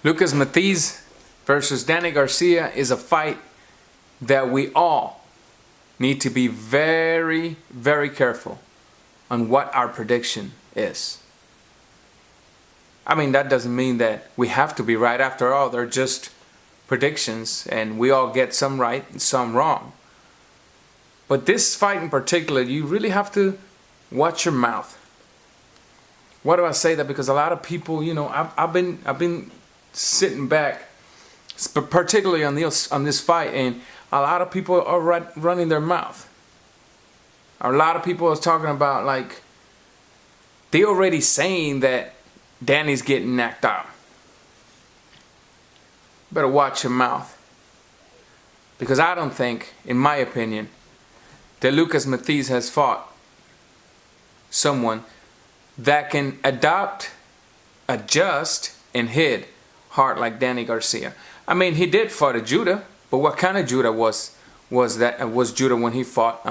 Lucas Mathysse versus Danny Garcia is a fight that we all need to be very, very careful on what our prediction is. I mean, that doesn't mean that we have to be right. After all, they're just predictions and we all get some right and some wrong. But this fight in particular, you really have to watch your mouth. Why do I say that? Because a lot of people, I've been sitting back, particularly on this fight, and a lot of people are running their mouth. A lot of people are talking about, like, they already saying that Danny's getting knocked out. Better watch your mouth. Because I don't think, in my opinion, that Lucas Mathysse has fought someone that can adapt, adjust, and hit hard like Danny Garcia. I mean, he did fight a Judah, but what kind of Judah was Judah when he fought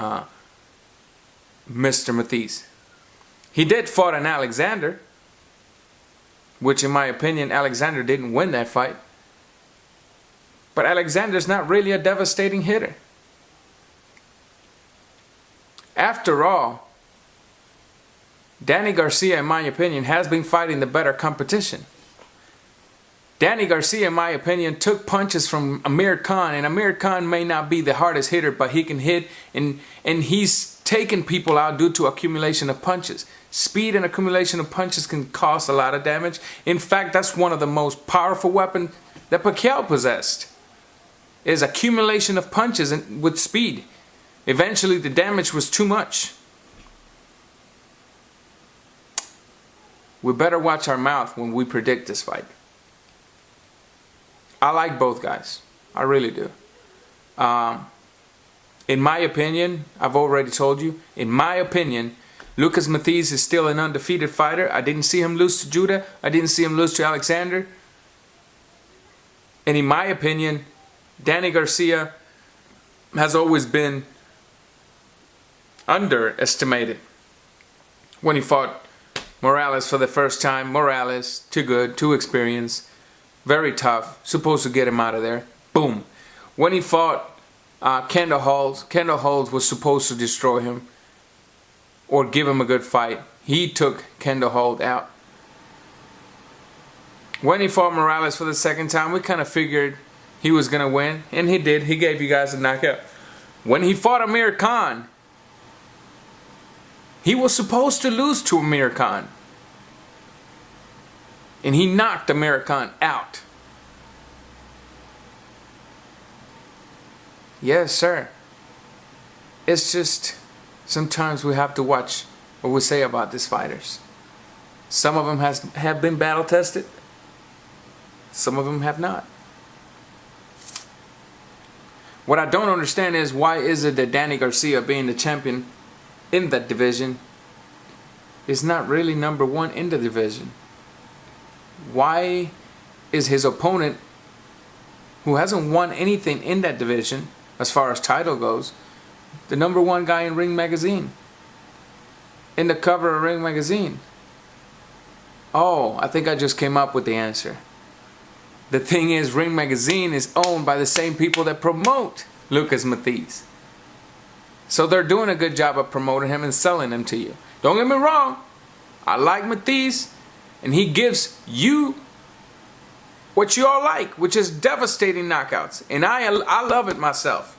Mr. Mathysse? He did fight an Alexander, which in my opinion, Alexander didn't win that fight. But Alexander's not really a devastating hitter. After all, Danny Garcia, in my opinion, has been fighting the better competition. Danny Garcia, in my opinion, took punches from Amir Khan, and Amir Khan may not be the hardest hitter, but he can hit, and he's taken people out due to accumulation of punches. Speed and accumulation of punches can cause a lot of damage. In fact, that's one of the most powerful weapons that Pacquiao possessed, is accumulation of punches and with speed. Eventually, the damage was too much. We better watch our mouth when we predict this fight. I like both guys. I really do. In my opinion, I've already told you, in my opinion, Lucas Mathysse is still an undefeated fighter. I didn't see him lose to Judah. I didn't see him lose to Alexander. And in my opinion, Danny Garcia has always been underestimated. When he fought Morales for the first time, Morales, too good, too experienced, very tough, supposed to get him out of there. Boom. When he fought Kendall Holds was supposed to destroy him or give him a good fight. He took Kendall Holt out. When he fought Morales for the second time, we kind of figured he was going to win, and he did. He gave you guys a knockout. When he fought Amir Khan, he was supposed to lose to Amir Khan, and he knocked Amir Khan out. Yes, sir. It's just sometimes we have to watch what we say about these fighters. Some of them have been battle tested. Some of them have not. What I don't understand is, why is it that Danny Garcia, being the champion in that division, is not really number one in the division? Why is his opponent, who hasn't won anything in that division as far as title goes, the number one guy in Ring Magazine, in the cover of Ring Magazine? Oh, I think I just came up with the answer. The thing is, Ring Magazine is owned by the same people that promote Lucas Mathysse. So they're doing a good job of promoting him and selling him to you. Don't get me wrong, I like Mathysse, and he gives you what you all like, which is devastating knockouts. And I love it myself.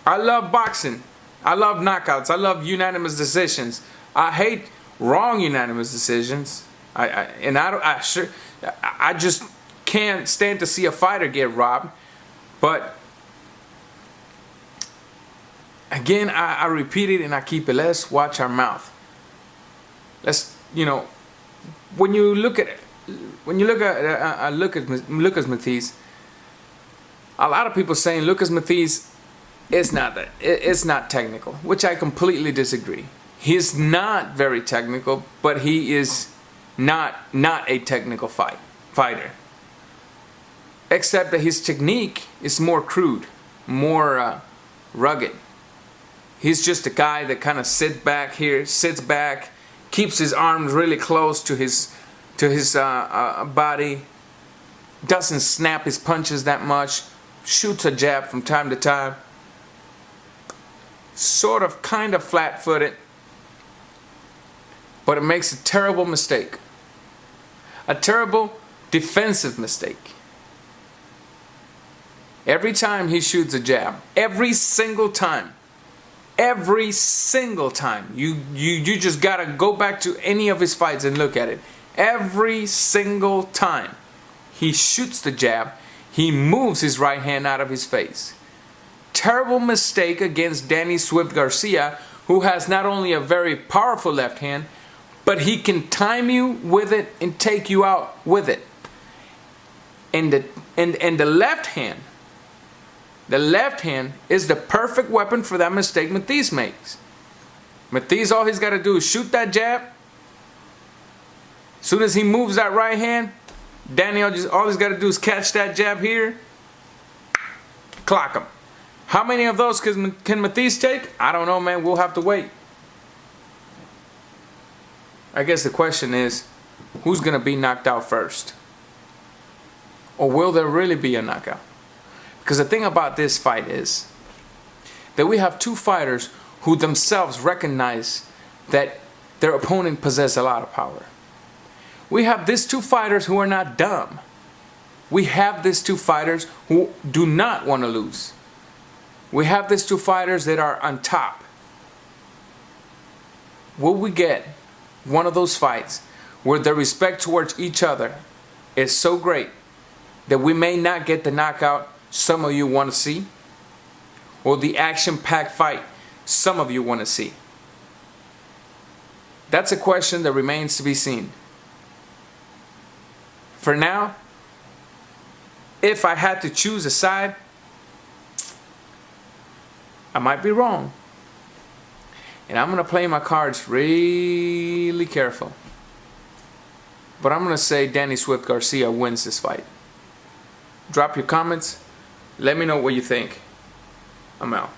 I love boxing. I love knockouts. I love unanimous decisions. I hate wrong unanimous decisions. I just can't stand to see a fighter get robbed. But again, I repeat it and I keep it. Let's watch our mouth. Let's, when you look at Lucas Mathysse, a lot of people saying Lucas Mathysse is not that. It's not technical, which I completely disagree. He's not very technical, but he is not a technical fighter. Except that his technique is more crude, more rugged. He's just a guy that kind of sits back, keeps his arms really close to his body, doesn't snap his punches that much, shoots a jab from time to time, sort of kind of flat-footed, but it makes a terrible mistake. A terrible defensive mistake. Every time he shoots a jab, every single time, you just gotta go back to any of his fights and look at it. Every single time he shoots the jab, he moves his right hand out of his face. Terrible mistake against Danny Swift Garcia, who has not only a very powerful left hand, but he can time you with it and take you out with it. And the left hand, is the perfect weapon for that mistake Mathysse makes. Mathysse, all he's got to do is shoot that jab. As soon as he moves that right hand, Danny, all he's got to do is catch that jab here, clock him. How many of those can Mathysse take? I don't know, man. We'll have to wait. I guess the question is, who's going to be knocked out first? Or will there really be a knockout? Because the thing about this fight is that we have two fighters who themselves recognize that their opponent possesses a lot of power. We have these two fighters who are not dumb. We have these two fighters who do not want to lose. We have these two fighters that are on top. Will we get one of those fights where the respect towards each other is so great that we may not get the knockout some of you want to see, or the action-packed fight some of you want to see? That's a question that remains to be seen. For now, if I had to choose a side, I might be wrong. And I'm going to play my cards really careful. But I'm going to say Danny Swift Garcia wins this fight. Drop your comments. Let me know what you think. I'm out.